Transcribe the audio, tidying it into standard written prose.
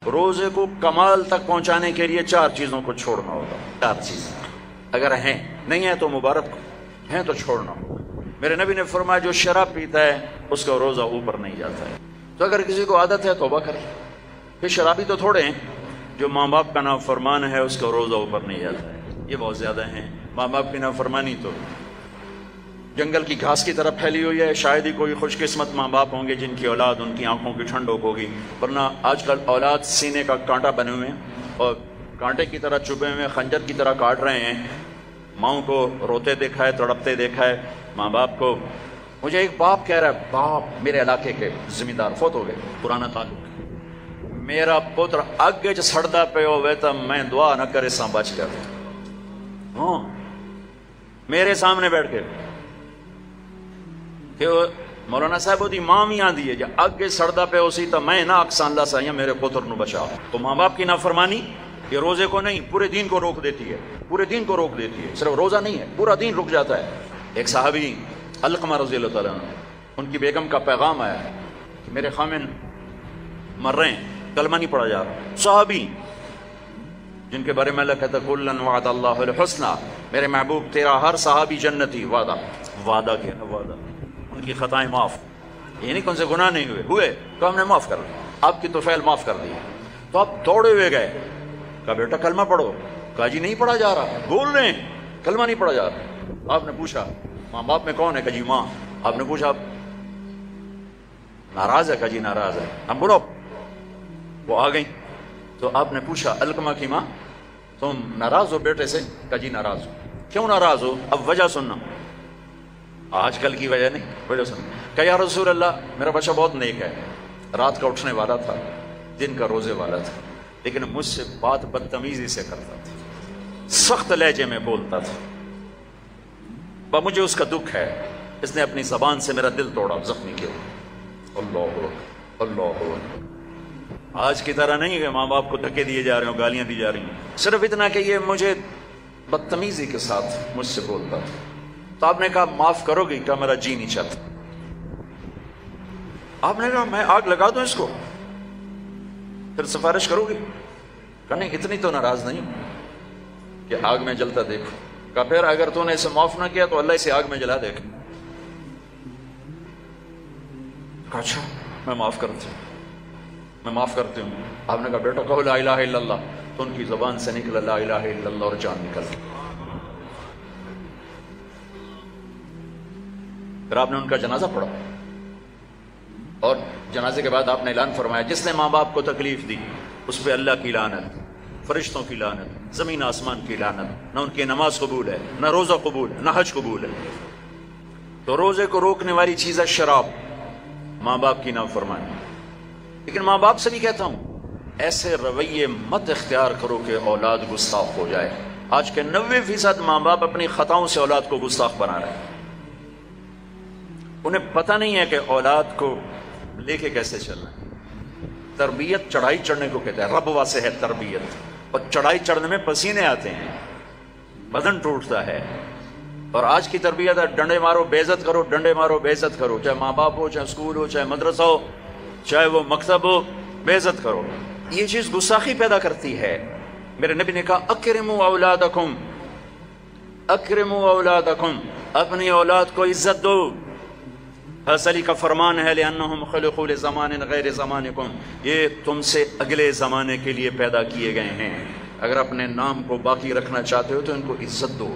روزے کو کمال تک پہنچانے کے لیے 4 چیزوں کو چھوڑنا ہوگا. 4 چیزیں اگر ہیں، نہیں ہیں تو مبارک، ہیں تو چھوڑنا ہوگا. میرے نبی نے فرمایا جو شراب پیتا ہے اس کا روزہ اوپر نہیں جاتا ہے. تو اگر کسی کو عادت ہے توبہ کر. پھر شرابی تو تھوڑے ہیں، جو ماں باپ کا نافرمان ہے اس کا روزہ اوپر نہیں جاتا ہے، یہ بہت زیادہ ہیں. ماں باپ کی نافرمانی تو جنگل کی گھاس کی طرف پھیلی ہوئی ہے. شاید ہی کوئی خوش قسمت ماں باپ ہوں گے جن کی اولاد ان کی آنکھوں کی ٹھنڈک ہوگی، ورنہ آج کل اولاد سینے کا کانٹا بنے ہوئے ہیں اور کانٹے کی طرح چبھے ہوئے خنجر کی طرح کاٹ رہے ہیں. ماؤں کو روتے دیکھا ہے، تڑپتے دیکھا ہے. ماں باپ کو، مجھے ایک باپ کہہ رہا ہے، باپ میرے علاقے کے زمیندار فوت ہو گئے، پرانا تعلق، میرا پتر اگے چ سڑتا پہ ہوئے تو میں دعا نہ کرے سا بچ کر. ہاں میرے سامنے بیٹھ کے کہ مولانا صاحب وہ دی ماں بھی آندی ہے جا اگے سڑدا پہ اسی تو میں نہ اکسان لا سا میرے پتر نو بچا. تو ماں باپ کی نافرمانی یہ روزے کو نہیں پورے دین کو روک دیتی ہے، پورے دین کو روک دیتی ہے. صرف روزہ نہیں ہے، پورا دین رک جاتا ہے. ایک صحابی علقمہ رضی اللہ تعالیٰ عنہ، ان کی بیگم کا پیغام آیا کہ میرے خامن مر رہے ہیں، کلمہ نہیں پڑھا جا رہا. صحابی جن کے بارے میں اللہ کہتا ہے کلن وعد اللہ الحسنى، میرے محبوب تیرا ہر صحابی جنتی. وعدہ، وعدہ کیا ہے؟ وعدہ. ان کی خطائیں معاف، یہ نہیں کہ ان سے گناہ نہیں ہوئے تو ہم نے معاف کر دیا، آپ کی توفیل معاف کر دی. تو آپ دوڑے ہوئے گئے، کہا بیٹا کلمہ پڑھو. کہا جی نہیں پڑھا جا رہا، بول رہے ہیں کلمہ نہیں پڑھا جا رہا. آپ نے پوچھا ماں باپ میں کون ہے؟ کہا جی ماں. آپ نے پوچھا ناراض ہے؟ کہا جی ناراض ہے. ہم بولو وہ آ گئی. تو آپ نے پوچھا علقمہ کی ماں تم ناراض ہو بیٹے سے؟ کہا جی ناراض ہو. کیوں ناراض ہو؟ اب وجہ سننا، آج کل کی وجہ نہیں، وجہ سننا. کہا یا رسول اللہ میرا بچہ بہت نیک ہے، رات کا اٹھنے والا تھا، دن کا روزے والا تھا، لیکن مجھ سے بات بدتمیزی سے کرتا تھا، سخت لہجے میں بولتا تھا. مجھے اس کا دکھ ہے، اس نے اپنی زبان سے میرا دل توڑا، زخمی کیا. اللہ اللہ. آج کی طرح نہیں کہ ماں باپ کو دھکے دیے جا رہے ہوں، گالیاں دی جا رہی ہیں، صرف اتنا کہ یہ مجھے بدتمیزی کے ساتھ مجھ سے بولتا تھا. تو آپ نے کہا معاف کرو گی؟ کہا میرا جی نہیں چاہتا. آپ نے کہا میں آگ لگا دوں اس کو، پھر سفارش کرو گی؟ کہا نہیں اتنی تو ناراض نہیں کہ آگ میں جلتا دیکھو. کہا پھر اگر تو نے اسے معاف نہ کیا تو اللہ اسے آگ میں جلا دے گا. کہا اچھا میں معاف کرتی ہوں، میں معاف کرتی ہوں. آپ نے کہا بیٹا کہو لا الہ الا اللہ. تو ان کی زبان سے نکلا لا الہ الا اللہ اور جان نکل گئی. پھر آپ نے ان کا جنازہ پڑھا اور جنازے کے بعد آپ نے اعلان فرمایا جس نے ماں باپ کو تکلیف دی اس پہ اللہ کی لعنت، فرشتوں کی لعنت، زمین آسمان کی لعنت. نہ ان کی نماز قبول ہے، نہ روزہ قبول ہے، نہ حج قبول ہے. تو روزے کو روکنے والی چیز ہے شراب، ماں باپ کی نافرمانی. لیکن ماں باپ سے بھی کہتا ہوں ایسے رویے مت اختیار کرو کہ اولاد گستاخ ہو جائے. آج کے 90% ماں باپ اپنی خطاؤں سے اولاد کو گستاخ بنا رہے ہیں. انہیں پتہ نہیں ہے کہ اولاد کو لے کے کیسے چلنا ہے. تربیت چڑھائی چڑھنے کو کہتے ہیں، رب واسے ہے تربیت، اور چڑھائی چڑھنے میں پسینے آتے ہیں، بدن ٹوٹتا ہے. اور آج کی تربیت ہے ڈنڈے مارو بے عزت کرو، ڈنڈے مارو بے عزت کرو، چاہے ماں باپ ہو، چاہے اسکول ہو، چاہے مدرسہ ہو، چاہے وہ مکتب ہو، بے عزت کرو. یہ چیز گستاخی پیدا کرتی ہے. میرے نبی نے کہا اکرموا اولادکم، اکرموا اولادکم، اپنی اولاد کو عزت دو. حضرت علی کا فرمان ہے لأنہم خلقوا لزمان غیر زمانکم، یہ تم سے اگلے زمانے کے لیے پیدا کیے گئے ہیں. اگر اپنے نام کو باقی رکھنا چاہتے ہو تو ان کو عزت دو.